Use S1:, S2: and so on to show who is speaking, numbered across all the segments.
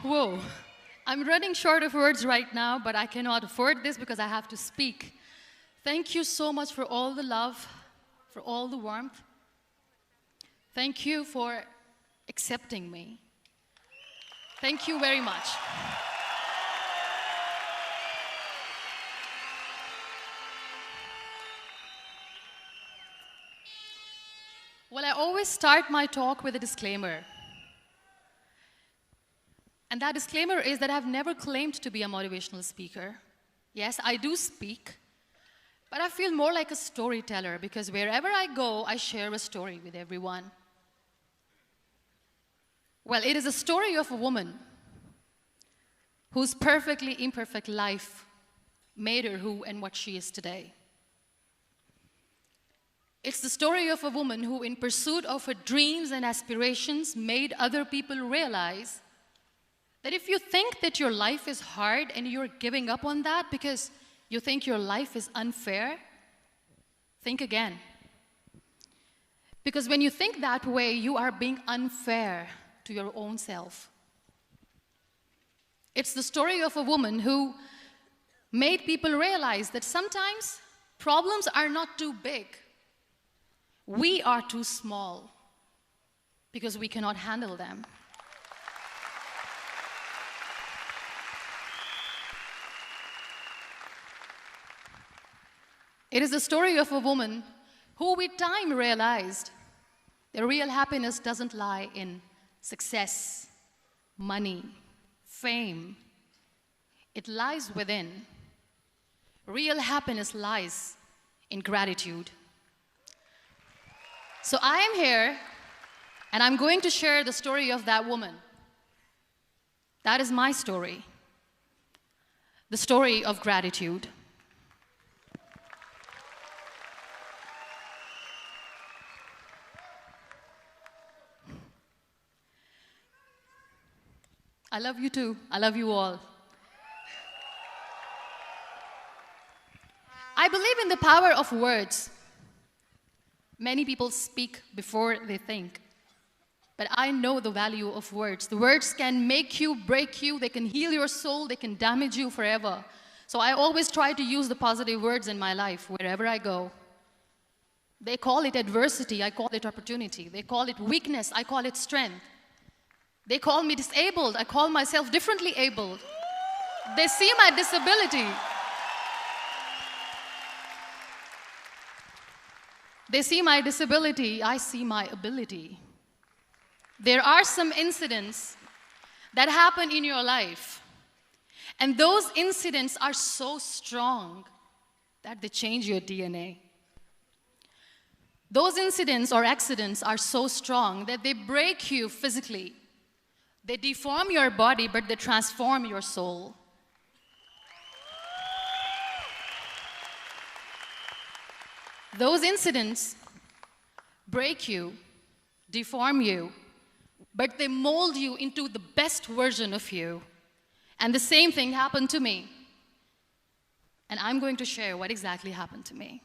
S1: Whoa. I'm running short of words right now, but I cannot afford this because I have to speak. Thank you so much for all the love, for all the warmth. Thank you for accepting me. Thank you very much. Well, I always start my talk with a disclaimer. And that disclaimer is that I've never claimed to be a motivational speaker. Yes, I do speak, but I feel more like a storyteller because wherever I go, I share a story with everyone. Well, it is a story of a woman whose perfectly imperfect life made her who and what she is today. It's the story of a woman who, in pursuit of her dreams and aspirations, made other people realize that if you think that your life is hard and you're giving up on that because you think your life is unfair, think again. Because when you think that way, you are being unfair to your own self. It's the story of a woman who made people realize that sometimes problems are not too big. We are too small because we cannot handle them. It is the story of a woman who with time realized that real happiness doesn't lie in success, money, fame. It lies within. Real happiness lies in gratitude. So I am here, and I'm going to share the story of that woman. That is my story. The story of gratitude. I love you too. I love you all. I believe in the power of words. Many people speak before they think. But I know the value of words. The words can make you, break you, they can heal your soul, they can damage you forever. So I always try to use the positive words in my life wherever I go. They call it adversity, I call it opportunity. They call it weakness, I call it strength. They call me disabled, I call myself differently abled. They see my disability. They see my disability, I see my ability. There are some incidents that happen in your life, and those incidents are so strong that they change your DNA. Those incidents or accidents are so strong that they break you physically. They deform your body, but they transform your soul. Those incidents break you, deform you, but they mold you into the best version of you. And the same thing happened to me. And I'm going to share what exactly happened to me.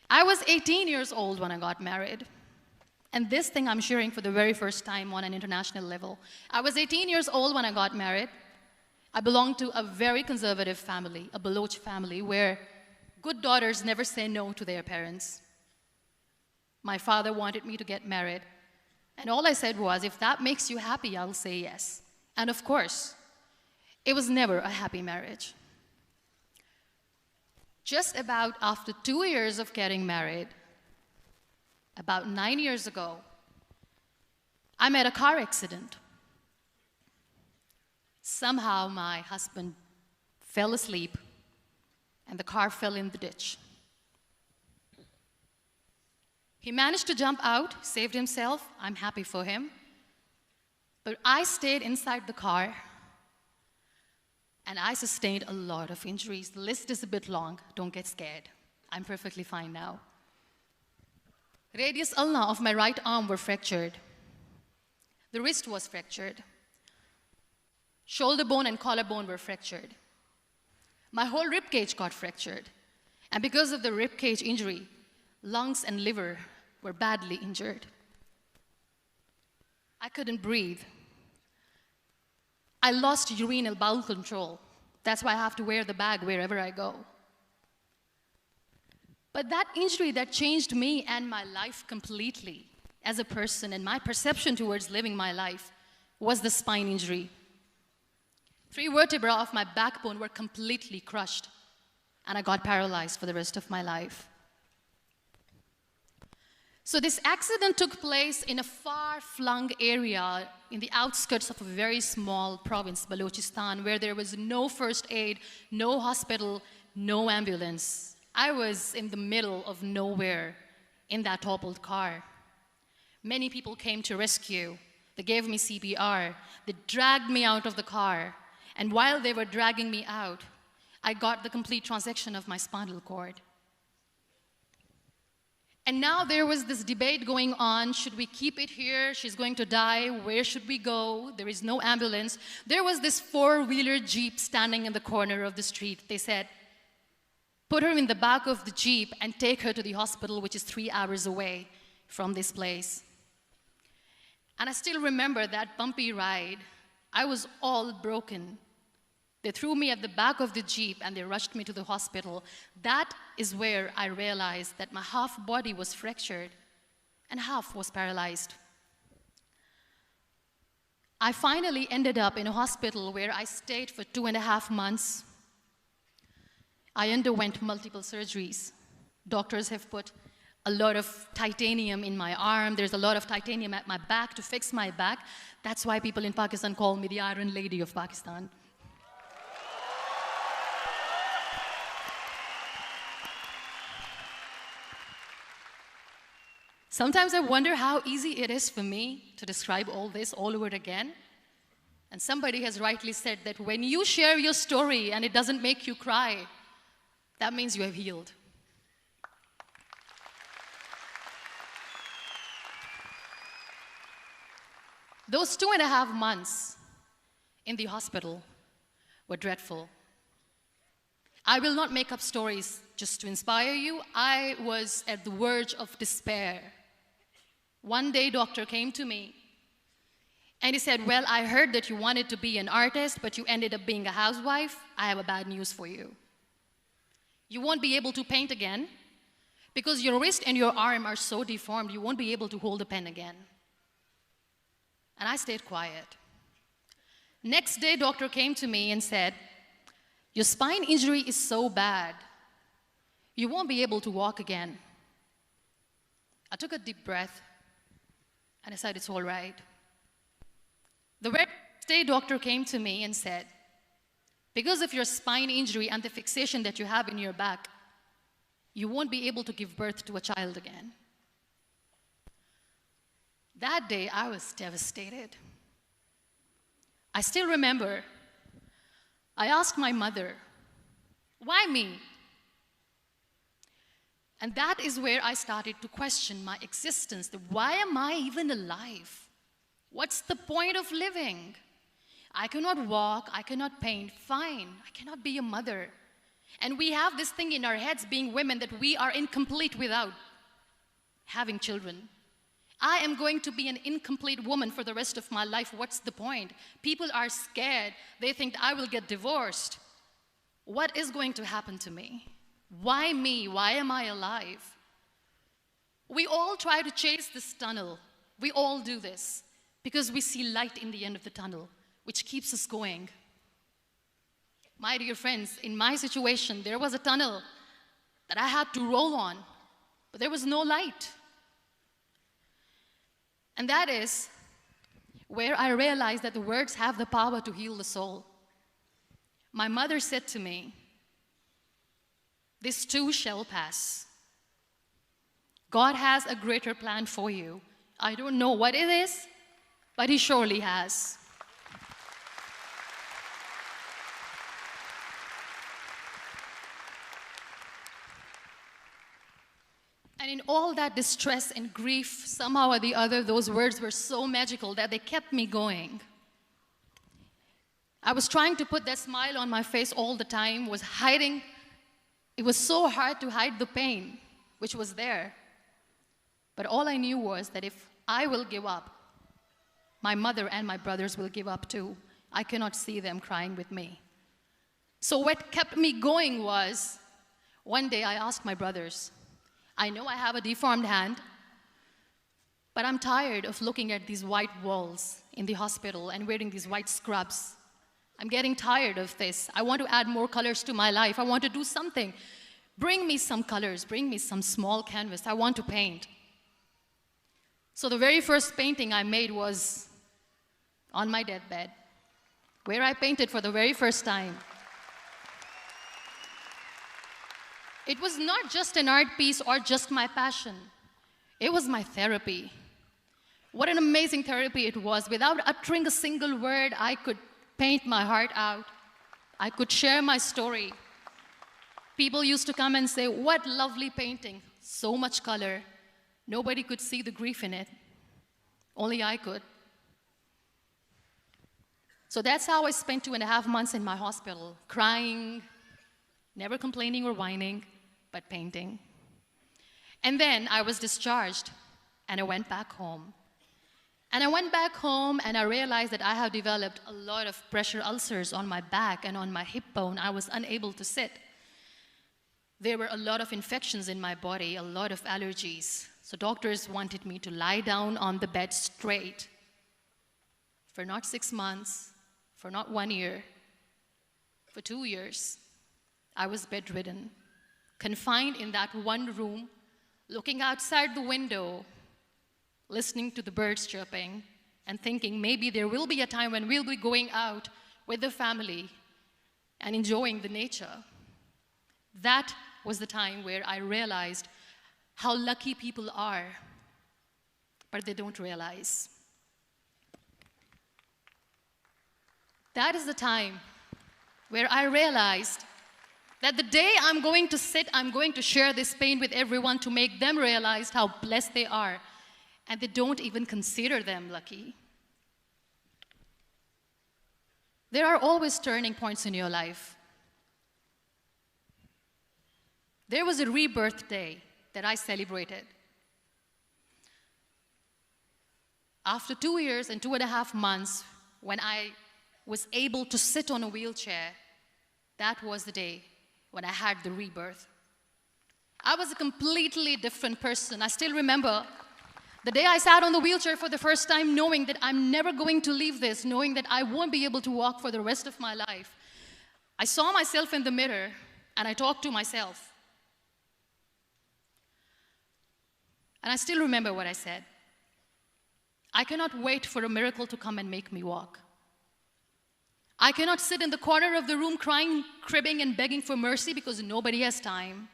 S1: I was 18 years old when I got married. And this thing I'm sharing for the very first time on an international level. I was 18 years old when I got married. I belonged to a very conservative family, a Baloch family, where good daughters never say no to their parents. My father wanted me to get married. And all I said was, if that makes you happy, I'll say yes. And of course, it was never a happy marriage. Just about after 2 years of getting married, about 9 years ago, I met a car accident. Somehow my husband fell asleep and the car fell in the ditch. He managed to jump out, saved himself. I'm happy for him. But I stayed inside the car and I sustained a lot of injuries. The list is a bit long. Don't get scared. I'm perfectly fine now. Radius ulna of my right arm were fractured. The wrist was fractured. Shoulder bone and collarbone were fractured. My whole rib cage got fractured. And because of the rib cage injury, lungs and liver were badly injured. I couldn't breathe. I lost urinary bowel control. That's why I have to wear the bag wherever I go. But that injury that changed me and my life completely as a person and my perception towards living my life was the spine injury. 3 vertebrae of my backbone were completely crushed, and I got paralyzed for the rest of my life. So this accident took place in a far-flung area in the outskirts of a very small province, Balochistan, where there was no first aid, no hospital, no ambulance. I was in the middle of nowhere in that toppled car. Many people came to rescue. They gave me CPR. They dragged me out of the car. And while they were dragging me out, I got the complete transection of my spinal cord. And now there was this debate going on. Should we keep it here? She's going to die. Where should we go? There is no ambulance. There was this 4-wheeler Jeep standing in the corner of the street. They said, put her in the back of the Jeep and take her to the hospital, which is 3 hours away from this place. And I still remember that bumpy ride. I was all broken. They threw me at the back of the Jeep and they rushed me to the hospital. That is where I realized that my half body was fractured and half was paralyzed. I finally ended up in a hospital where I stayed for 2.5 months. I underwent multiple surgeries. Doctors have put a lot of titanium in my arm. There's a lot of titanium at my back to fix my back. That's why people in Pakistan call me the Iron Lady of Pakistan. Sometimes I wonder how easy it is for me to describe all this all over again. And somebody has rightly said that when you share your story and it doesn't make you cry, that means you have healed. Those 2.5 months in the hospital were dreadful. I will not make up stories just to inspire you. I was at the verge of despair. One day, doctor came to me and he said, well, I heard that you wanted to be an artist, but you ended up being a housewife. I have a bad news for you. You won't be able to paint again because your wrist and your arm are so deformed, you won't be able to hold a pen again. And I stayed quiet. Next day, doctor came to me and said, your spine injury is so bad, you won't be able to walk again. I took a deep breath and I said, it's all right. The very next day, doctor came to me and said, because of your spine injury and the fixation that you have in your back, you won't be able to give birth to a child again. That day, I was devastated. I still remember, I asked my mother, why me? And that is where I started to question my existence. Why am I even alive? What's the point of living? I cannot walk, I cannot paint, fine. I cannot be a mother. And we have this thing in our heads, being women, that we are incomplete without having children. I am going to be an incomplete woman for the rest of my life. What's the point? People are scared. They think I will get divorced. What is going to happen to me? Why me? Why am I alive? We all try to chase this tunnel. We all do this because we see light in the end of the tunnel, which keeps us going. My dear friends, in my situation, there was a tunnel that I had to roll on, but there was no light. And that is where I realized that the words have the power to heal the soul. My mother said to me, this too shall pass. God has a greater plan for you. I don't know what it is, but He surely has. And in all that distress and grief, somehow or the other, those words were so magical that they kept me going. I was trying to put that smile on my face all the time, was hiding. It was so hard to hide the pain, which was there. But all I knew was that if I will give up, my mother and my brothers will give up too. I cannot see them crying with me. So what kept me going was, one day I asked my brothers, I know I have a deformed hand, but I'm tired of looking at these white walls in the hospital and wearing these white scrubs. I'm getting tired of this. I want to add more colors to my life. I want to do something. Bring me some colors. Bring me some small canvas. I want to paint. So the very first painting I made was on my deathbed, where I painted for the very first time. It was not just an art piece or just my passion. It was my therapy. What an amazing therapy it was. Without uttering a single word, I could paint my heart out. I could share my story. People used to come and say, what lovely painting, so much color. Nobody could see the grief in it. Only I could. So that's how I spent 2.5 months in my hospital, crying, never complaining or whining, but painting. And then I was discharged, and I went back home. And I went back home, and I realized that I have developed a lot of pressure ulcers on my back and on my hip bone. I was unable to sit. There were a lot of infections in my body, a lot of allergies. So doctors wanted me to lie down on the bed straight for not 6 months, for not 1 year, for 2 years. I was bedridden, confined in that one room, looking outside the window, listening to the birds chirping, and thinking maybe there will be a time when we'll be going out with the family and enjoying the nature. That was the time where I realized how lucky people are, but they don't realize. That is the time where I realized that the day I'm going to sit, I'm going to share this pain with everyone to make them realize how blessed they are, and they don't even consider them lucky. There are always turning points in your life. There was a rebirth day that I celebrated. After 2 years and 2.5 months, when I was able to sit on a wheelchair, that was the day when I had the rebirth. I was a completely different person. I still remember the day I sat on the wheelchair for the first time, knowing that I'm never going to leave this, knowing that I won't be able to walk for the rest of my life. I saw myself in the mirror, and I talked to myself. And I still remember what I said. I cannot wait for a miracle to come and make me walk. I cannot sit in the corner of the room crying, cribbing, and begging for mercy because nobody has time.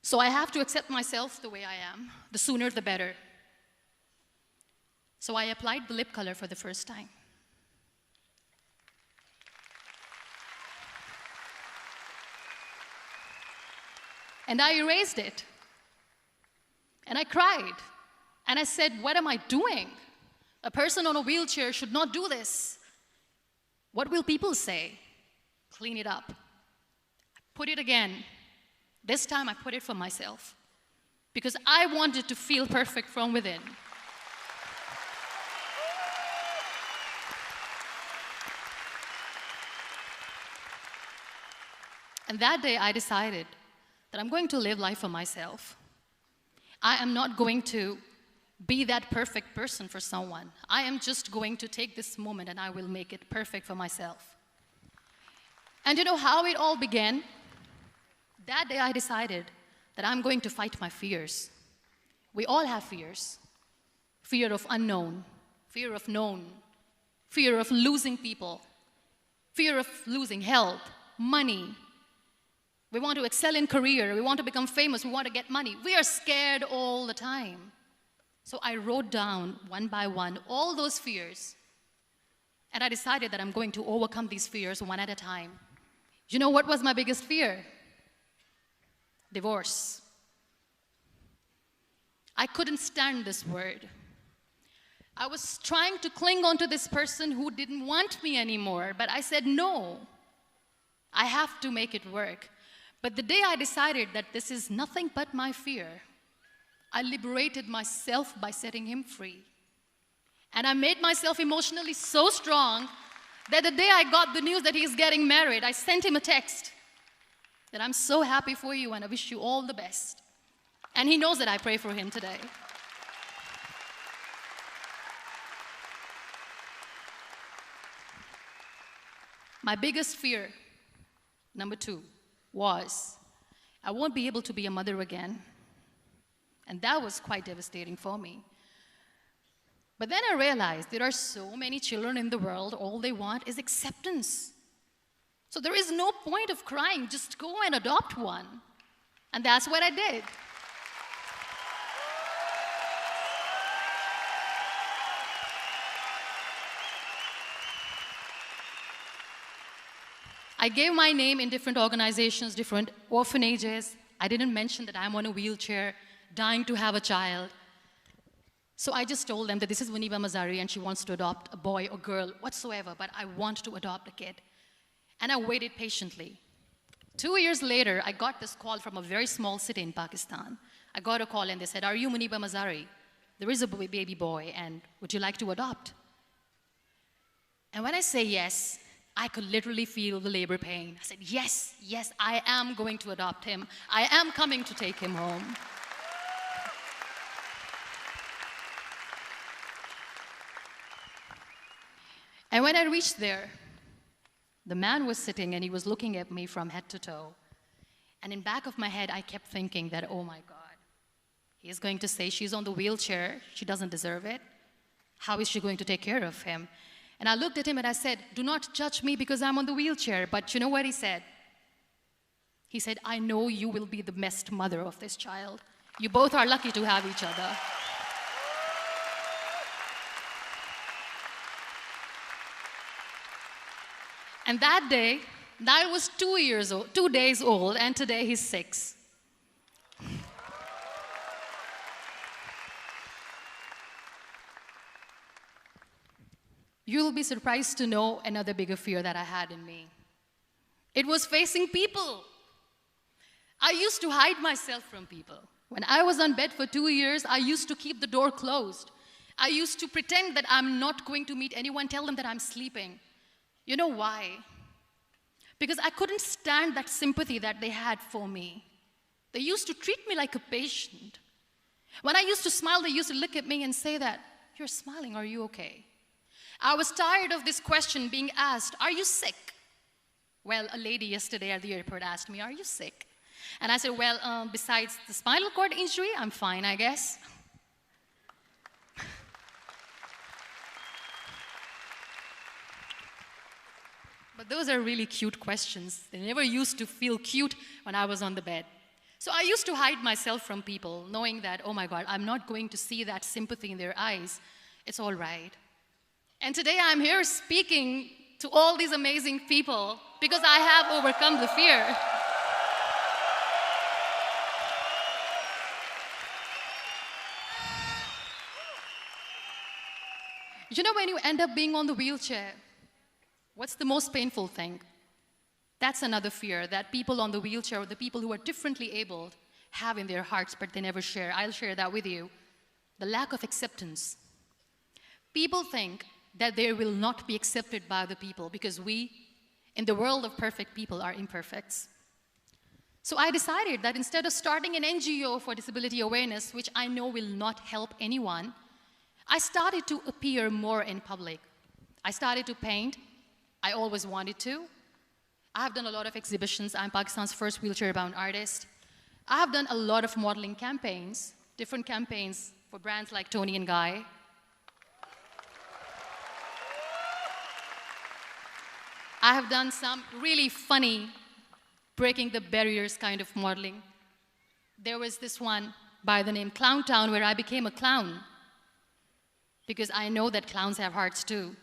S1: So I have to accept myself the way I am. The sooner, the better. So I applied the lip color for the first time. And I erased it. And I cried. And I said, what am I doing? A person on a wheelchair should not do this. What will people say? Clean it up. Put it again. This time I put it for myself. Because I wanted to feel perfect from within. And that day I decided that I'm going to live life for myself. I am not going to be that perfect person for someone. I am just going to take this moment and I will make it perfect for myself. And you know how it all began? That day I decided that I'm going to fight my fears. We all have fears. Fear of unknown, fear of known, fear of losing people, fear of losing health, money. We want to excel in career, we want to become famous, we want to get money. We are scared all the time. So I wrote down one by one all those fears. And I decided that I'm going to overcome these fears one at a time. You know what was my biggest fear? Divorce. I couldn't stand this word. I was trying to cling on to this person who didn't want me anymore, but I said no. I have to make it work. But the day I decided that this is nothing but my fear, I liberated myself by setting him free. And I made myself emotionally so strong that the day I got the news that he's getting married, I sent him a text that I'm so happy for you and I wish you all the best. And he knows that I pray for him today. My biggest fear, number 2, was I won't be able to be a mother again. And that was quite devastating for me. But then I realized there are so many children in the world, all they want is acceptance. So there is no point of crying, just go and adopt one. And that's what I did. I gave my name in different organizations, different orphanages. I didn't mention that I'm on a wheelchair, dying to have a child. So I just told them that this is MUNIBA Mazari and she wants to adopt a boy or girl, whatsoever, but I want to adopt a kid. And I waited patiently. 2 years later, I got this call from a very small city in Pakistan. I got a call and they said, "Are you MUNIBA Mazari? There is a baby boy and would you like to adopt?" And when I say yes, I could literally feel the labor pain. I said, yes, yes, I am going to adopt him. I am coming to take him home. And when I reached there, the man was sitting and he was looking at me from head to toe. And in back of my head, I kept thinking that, oh my God, he is going to say she's on the wheelchair, she doesn't deserve it. How is she going to take care of him? And I looked at him and I said, "Do not judge me because I'm on the wheelchair." But you know what he said? He said, "I know you will be the best mother of this child. You both are lucky to have each other." And that day, I was 2 days old, and today he's 6. You'll be surprised to know another bigger fear that I had in me. It was facing people. I used to hide myself from people. When I was on bed for 2 years, I used to keep the door closed. I used to pretend that I'm not going to meet anyone, tell them that I'm sleeping. You know why? Because I couldn't stand that sympathy that they had for me. They used to treat me like a patient. When I used to smile, they used to look at me and say that, "You're smiling, are you okay?" I was tired of this question being asked, "Are you sick?" Well, a lady yesterday at the airport asked me, "Are you sick?" And I said, "Well, besides the spinal cord injury, I'm fine, I guess." But those are really cute questions. They never used to feel cute when I was on the bed. So I used to hide myself from people, knowing that, oh my God, I'm not going to see that sympathy in their eyes. It's all right. And today I'm here speaking to all these amazing people because I have overcome the fear. You know, when you end up being on the wheelchair, what's the most painful thing? That's another fear that people on the wheelchair or the people who are differently abled have in their hearts, but they never share. I'll share that with you. The lack of acceptance. People think that they will not be accepted by the people because we, in the world of perfect people, are imperfects. So I decided that instead of starting an NGO for disability awareness, which I know will not help anyone, I started to appear more in public. I started to paint. I always wanted to. I have done a lot of exhibitions. I'm Pakistan's first wheelchair-bound artist. I have done a lot of modeling campaigns, different campaigns for brands like Tony and Guy. I have done some really funny, breaking the barriers kind of modeling. There was this one by the name Clown Town where I became a clown because I know that clowns have hearts too.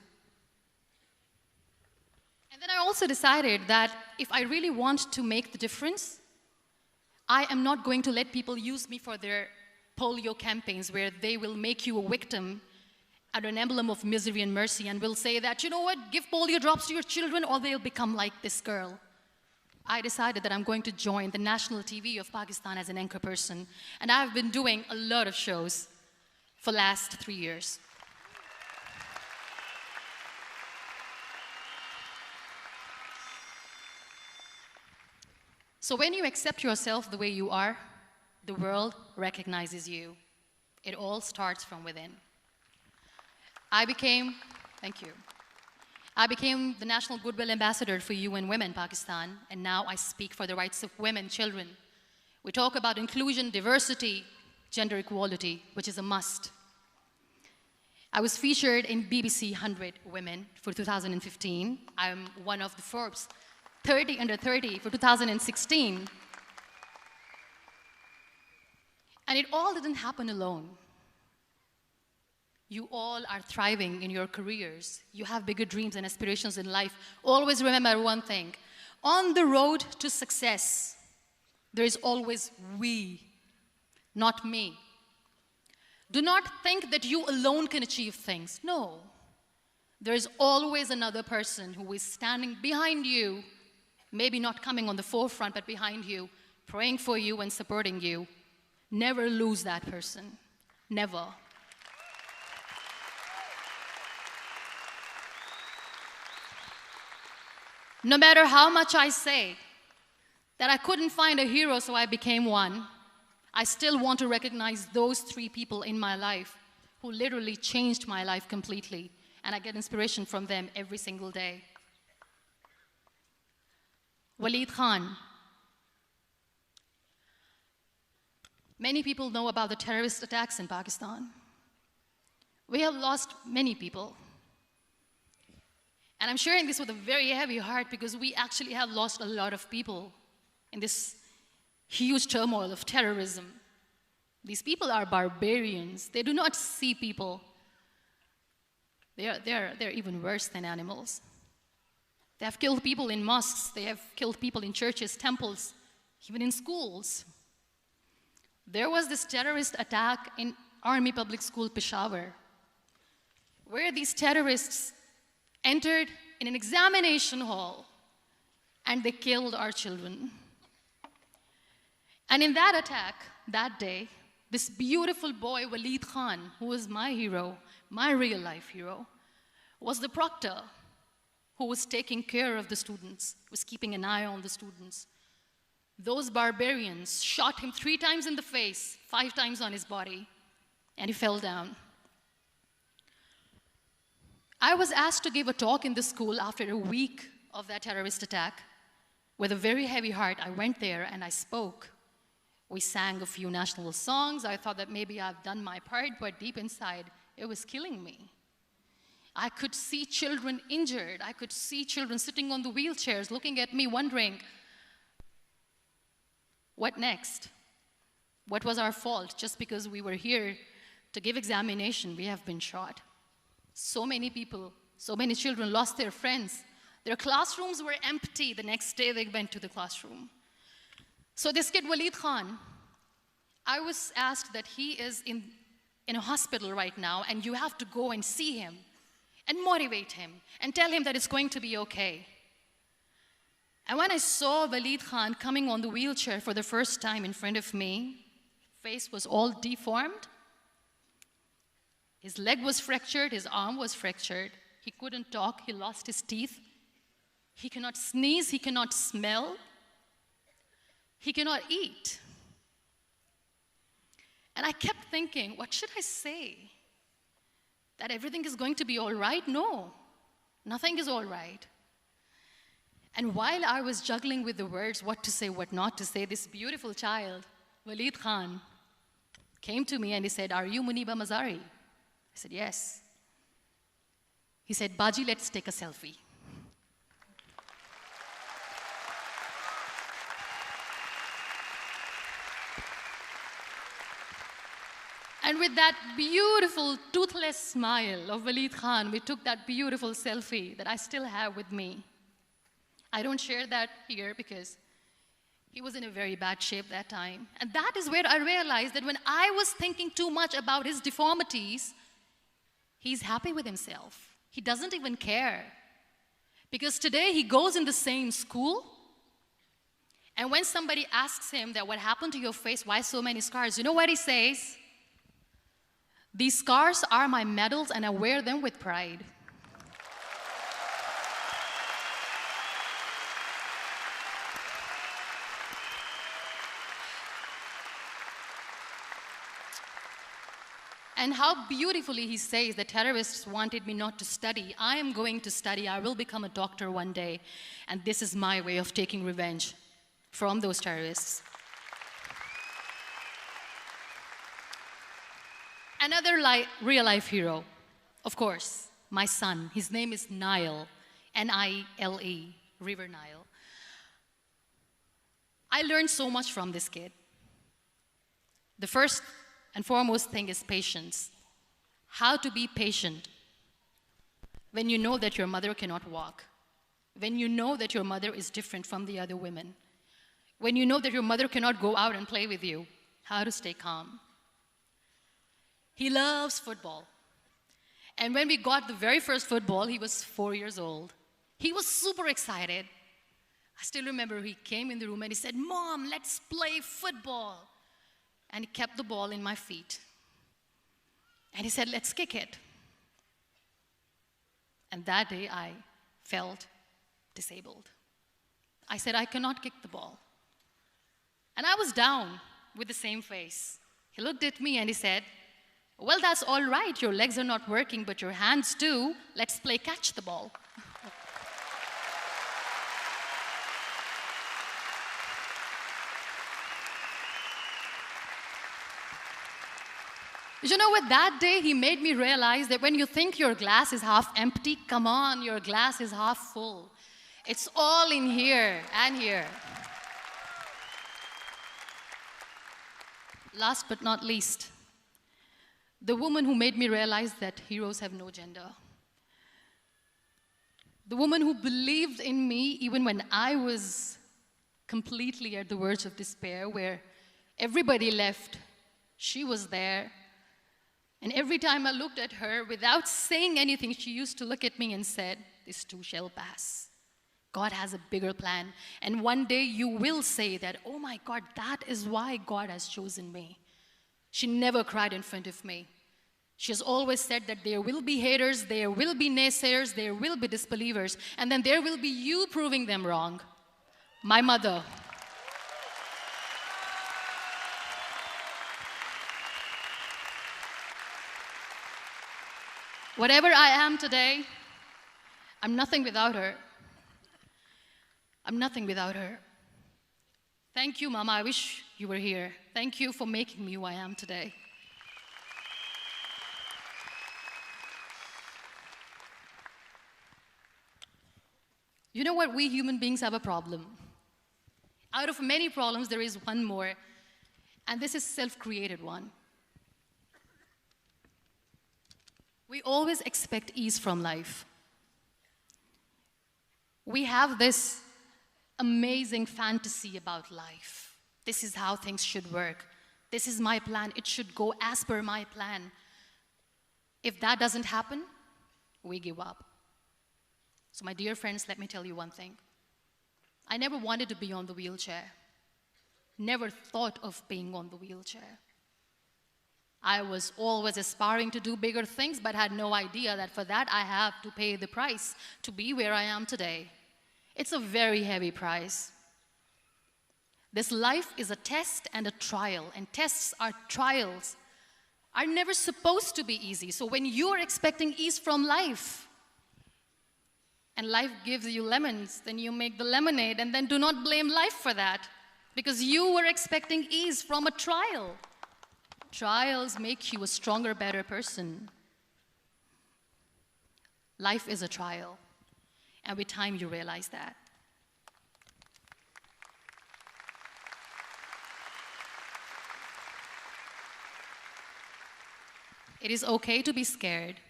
S1: And then I also decided that if I really want to make the difference, I am not going to let people use me for their polio campaigns where they will make you a victim and an emblem of misery and mercy and will say that, you know what, give polio drops to your children or they'll become like this girl. I decided that I'm going to join the national TV of Pakistan as an anchor person. And I've been doing a lot of shows for the last 3 years. So when you accept yourself the way you are, the world recognizes you. It all starts from within. Thank you. I became the National Goodwill Ambassador for UN Women Pakistan, and now I speak for the rights of women, children. We talk about inclusion, diversity, gender equality, which is a must. I was featured in BBC 100 Women for 2015. I'm one of the Forbes 30 under 30 for 2016. And it all didn't happen alone. You all are thriving in your careers. You have bigger dreams and aspirations in life. Always remember one thing. On the road to success, there is always we, not me. Do not think that you alone can achieve things. No. There is always another person who is standing behind you, maybe not coming on the forefront, but behind you, praying for you and supporting you. Never lose that person. Never. No matter how much I say that I couldn't find a hero, so I became one, I still want to recognize those 3 people in my life who literally changed my life completely, and I get inspiration from them every single day. Waleed Khan. Many people know about the terrorist attacks in Pakistan. We have lost many people. And I'm sharing this with a very heavy heart because we actually have lost a lot of people in this huge turmoil of terrorism. These people are barbarians. They do not see people. They're even worse than animals. They have killed people in mosques. They have killed people in churches, temples, even in schools. There was this terrorist attack in Army Public School, Peshawar, where these terrorists entered in an examination hall and they killed our children. And in that attack, that day, this beautiful boy, Waleed Khan, who was my hero, my real life hero, was the proctor who was taking care of the students, was keeping an eye on the students. Those barbarians shot him 3 times in the face, 5 times on his body, and he fell down. I was asked to give a talk in the school after a week of that terrorist attack. With a very heavy heart, I went there and I spoke. We sang a few national songs. I thought that maybe I've done my part, but deep inside, it was killing me. I could see children injured. I could see children sitting on the wheelchairs, looking at me, wondering, what next? What was our fault? Just because we were here to give examination, we have been shot. So many people, so many children lost their friends. Their classrooms were empty. The next day they went to the classroom. So this kid, Waleed Khan, I was asked that he is in a hospital right now, and you have to go and see him and motivate him and tell him that it's going to be okay. And when I saw Waleed Khan coming on the wheelchair for the first time in front of me, face was all deformed. His leg was fractured, his arm was fractured. He couldn't talk, he lost his teeth. He cannot sneeze, he cannot smell. He cannot eat. And I kept thinking, what should I say? That everything is going to be all right? No, nothing is all right. And while I was juggling with the words, what to say, what not to say, this beautiful child, Waleed Khan, came to me and he said, "Are you MUNIBA Mazari?" I said, "Yes." He said, "Baji, let's take a selfie." And with that beautiful, toothless smile of Waleed Khan, we took that beautiful selfie that I still have with me. I don't share that here because he was in a very bad shape that time. And that is where I realized that when I was thinking too much about his deformities, he's happy with himself. He doesn't even care. Because today he goes in the same school, and when somebody asks him that what happened to your face, why so many scars, you know what he says? "These scars are my medals and I wear them with pride." And how beautifully he says the terrorists wanted me not to study. I am going to study. I will become a doctor one day. And this is my way of taking revenge from those terrorists. Another real-life hero, of course, my son. His name is Nile, N-I-L-E, River Nile. I learned so much from this kid. The first and foremost thing is patience. How to be patient when you know that your mother cannot walk, when you know that your mother is different from the other women, when you know that your mother cannot go out and play with you, how to stay calm. He loves football. And when we got the very first football, he was 4 years old. He was super excited. I still remember he came in the room and he said, "Mom, let's play football." And he kept the ball in my feet. And he said, "Let's kick it." And that day I felt disabled. I said, "I cannot kick the ball." And I was down with the same face. He looked at me and he said, "Well, that's all right. Your legs are not working, but your hands do. Let's play catch the ball." You know what? That day he made me realize that when you think your glass is half empty, come on, your glass is half full. It's all in here and here. Last but not least, the woman who made me realize that heroes have no gender. The woman who believed in me even when I was completely at the verge of despair, where everybody left, she was there. And every time I looked at her, without saying anything, she used to look at me and said, "This too shall pass. God has a bigger plan. And one day you will say that, oh my God, that is why God has chosen me." She never cried in front of me. She has always said that there will be haters, there will be naysayers, there will be disbelievers, and then there will be you proving them wrong. My mother. Whatever I am today, I'm nothing without her. I'm nothing without her. Thank you, Mama. I wish you were here. Thank you for making me who I am today. You know what? We human beings have a problem. Out of many problems, there is one more, and this is a self-created one. We always expect ease from life. We have this amazing fantasy about life. This is how things should work. This is my plan. It should go as per my plan. If that doesn't happen, we give up. So my dear friends, let me tell you one thing. I never wanted to be on the wheelchair. Never thought of being on the wheelchair. I was always aspiring to do bigger things, but had no idea that for that I have to pay the price to be where I am today. It's a very heavy price. This life is a test and a trial, and tests are trials are never supposed to be easy. So when you are expecting ease from life, and life gives you lemons, then you make the lemonade, and then do not blame life for that, because you were expecting ease from a trial. Trials make you a stronger, better person. Life is a trial, and with time you realize that. It is okay to be scared.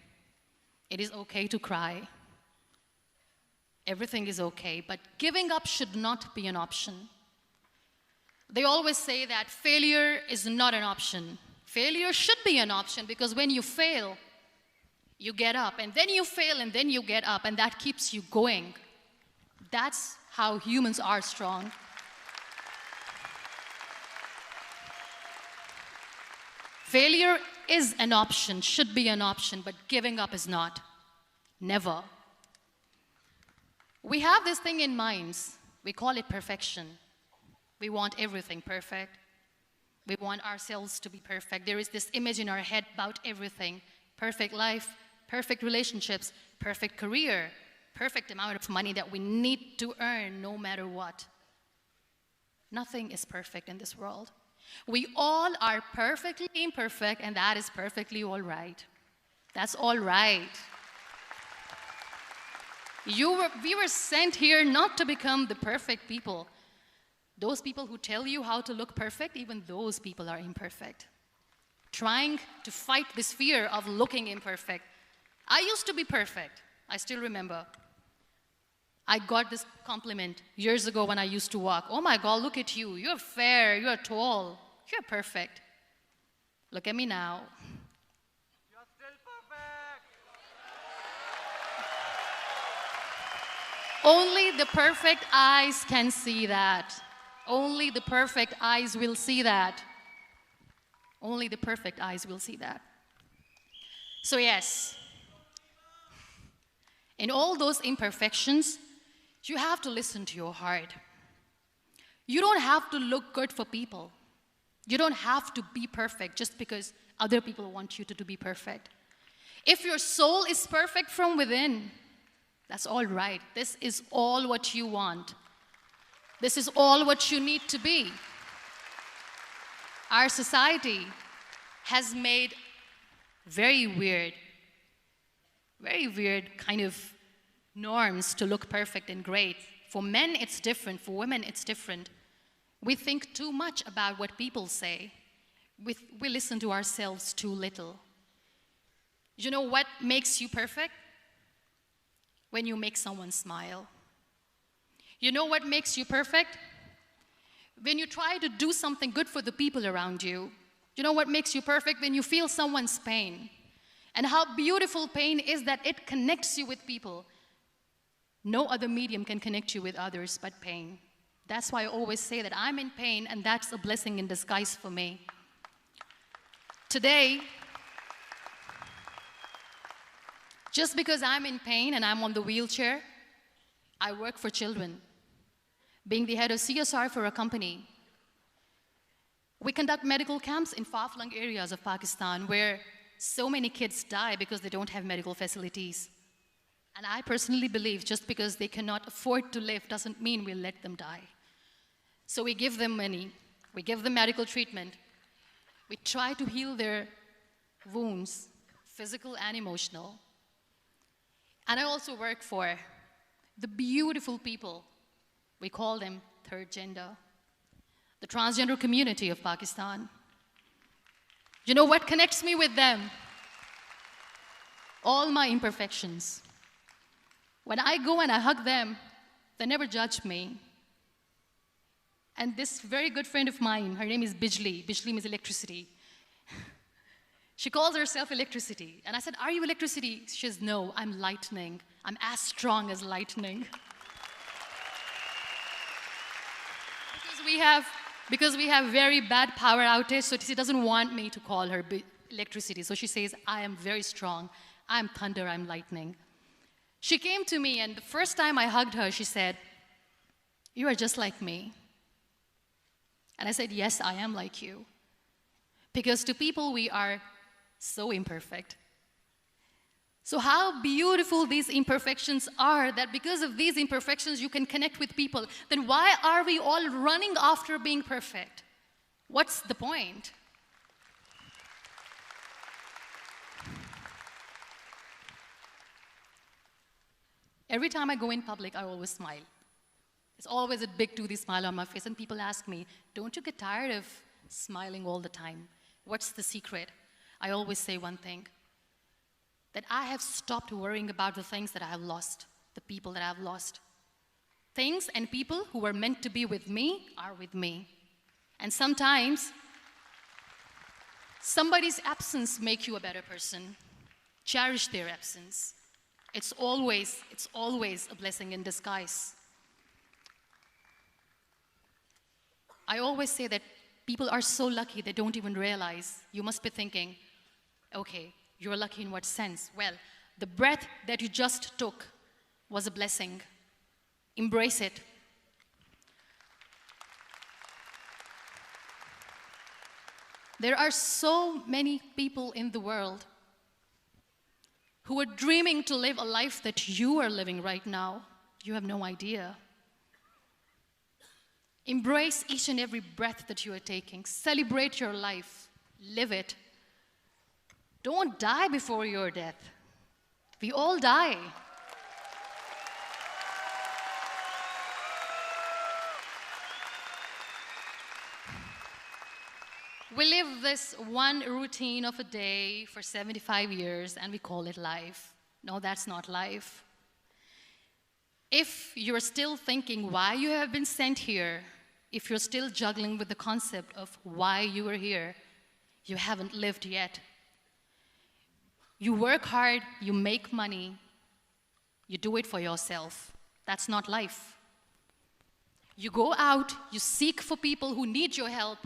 S1: It is okay to cry. Everything is okay, but giving up should not be an option. They always say that failure is not an option. Failure should be an option, because when you fail, you get up, and then you fail, and then you get up, and that keeps you going. That's how humans are strong. Failure is an option, should be an option, but giving up is not. Never. We have this thing in minds. We call it perfection. We want everything perfect. We want ourselves to be perfect. There is this image in our head about everything. Perfect life, perfect relationships, perfect career, perfect amount of money that we need to earn no matter what. Nothing is perfect in this world. We all are perfectly imperfect, and that is perfectly all right. That's all right. We were sent here not to become the perfect people. Those people who tell you how to look perfect, even those people are imperfect. Trying to fight this fear of looking imperfect. I used to be perfect. I still remember. I got this compliment years ago when I used to walk. Oh my God, look at you. You're fair, you're tall, you're perfect. Look at me now.
S2: You're still perfect.
S1: Only the perfect eyes can see that. Only the perfect eyes will see that. Only the perfect eyes will see that. So yes, in all those imperfections, you have to listen to your heart. You don't have to look good for people. You don't have to be perfect just because other people want you to be perfect. If your soul is perfect from within, that's all right. This is all what you want. This is all what you need to be. Our society has made very weird kind of norms to look perfect and great. For men, it's different. For women, it's different. We think too much about what people say. We listen to ourselves too little. You know what makes you perfect? When you make someone smile. You know what makes you perfect? When you try to do something good for the people around you. You know what makes you perfect? When you feel someone's pain. And how beautiful pain is that it connects you with people. No other medium can connect you with others but pain. That's why I always say that I'm in pain, and that's a blessing in disguise for me. Today, just because I'm in pain and I'm on the wheelchair, I work for children. Being the head of CSR for a company, we conduct medical camps in far-flung areas of Pakistan where so many kids die because they don't have medical facilities. And I personally believe just because they cannot afford to live doesn't mean we'll let them die. So we give them money, we give them medical treatment, we try to heal their wounds, physical and emotional. And I also work for the beautiful people, we call them third gender, the transgender community of Pakistan. You know what connects me with them? All my imperfections. When I go and I hug them, they never judge me. And this very good friend of mine, her name is Bijli. Bijli means electricity. She calls herself electricity. And I said, are you electricity? She says, no, I'm lightning. I'm as strong as lightning. Because we have very bad power outage, so she doesn't want me to call her electricity. So she says, I am very strong. I'm thunder, I'm lightning. She came to me, and the first time I hugged her, she said, you are just like me. And I said, yes, I am like you. Because to people, we are so imperfect. So how beautiful these imperfections are, that because of these imperfections, you can connect with people. Then why are we all running after being perfect? What's the point? Every time I go in public, I always smile. It's always a big toothy smile on my face, and people ask me, don't you get tired of smiling all the time? What's the secret? I always say one thing, that I have stopped worrying about the things that I have lost, the people that I have lost. Things and people who were meant to be with me are with me. And sometimes, somebody's absence makes you a better person. Cherish their absence. It's always a blessing in disguise. I always say that people are so lucky they don't even realize. You must be thinking, okay, you're lucky in what sense? Well, the breath that you just took was a blessing. Embrace it. There are so many people in the world who are dreaming to live a life that you are living right now. You have no idea. Embrace each and every breath that you are taking. Celebrate your life. Live it. Don't die before your death. We all die. We live this one routine of a day for 75 years and we call it life. No, that's not life. If you're still thinking why you have been sent here, if you're still juggling with the concept of why you are here, you haven't lived yet. You work hard, you make money, you do it for yourself. That's not life. You go out, you seek for people who need your help,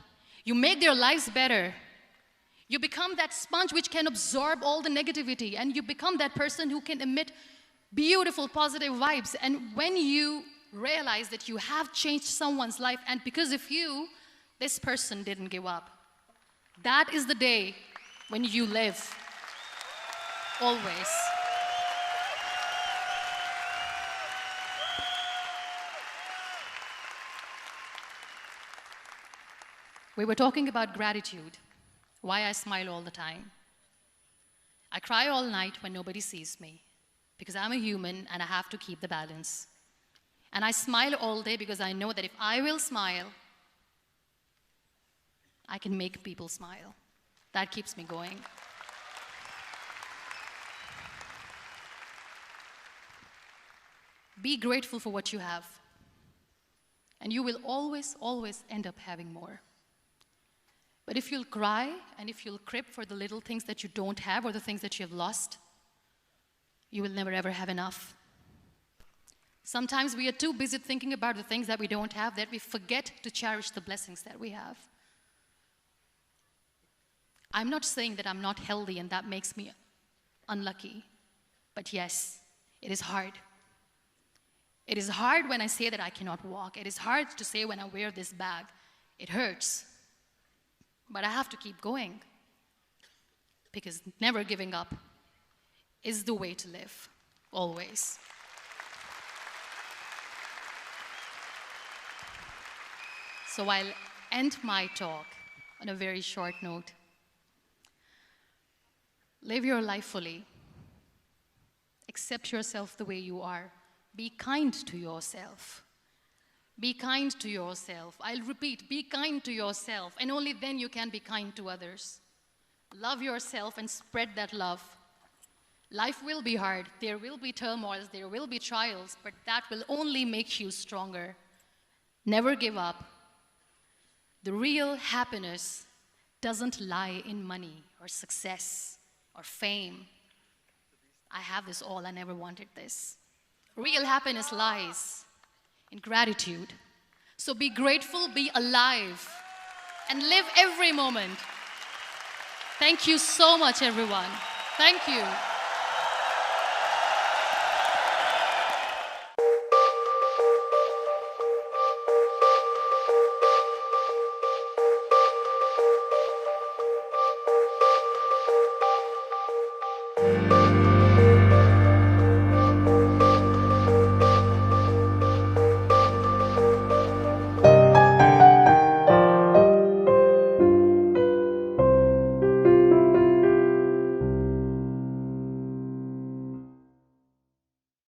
S1: you make their lives better. You become that sponge which can absorb all the negativity, and you become that person who can emit beautiful, positive vibes. And when you realize that you have changed someone's life, and because of you, this person didn't give up, that is the day when you live. Always. We were talking about gratitude, why I smile all the time. I cry all night when nobody sees me, because I'm a human and I have to keep the balance. And I smile all day because I know that if I will smile, I can make people smile. That keeps me going. Be grateful for what you have, and you will always, always end up having more. But if you'll cry and if you'll crib for the little things that you don't have or the things that you have lost, you will never ever have enough. Sometimes we are too busy thinking about the things that we don't have that we forget to cherish the blessings that we have. I'm not saying that I'm not healthy and that makes me unlucky, but yes, it is hard. It is hard when I say that I cannot walk. It is hard to say when I wear this bag. It hurts. But I have to keep going, because never giving up is the way to live, always. So I'll end my talk on a very short note. Live your life fully. Accept yourself the way you are. Be kind to yourself. Be kind to yourself. I'll repeat, be kind to yourself, and only then you can be kind to others. Love yourself and spread that love. Life will be hard. There will be turmoils, there will be trials, but that will only make you stronger. Never give up. The real happiness doesn't lie in money or success or fame. I have this all, I never wanted this. Real happiness lies in gratitude. So be grateful, be alive, and live every moment. Thank you so much, everyone. Thank you.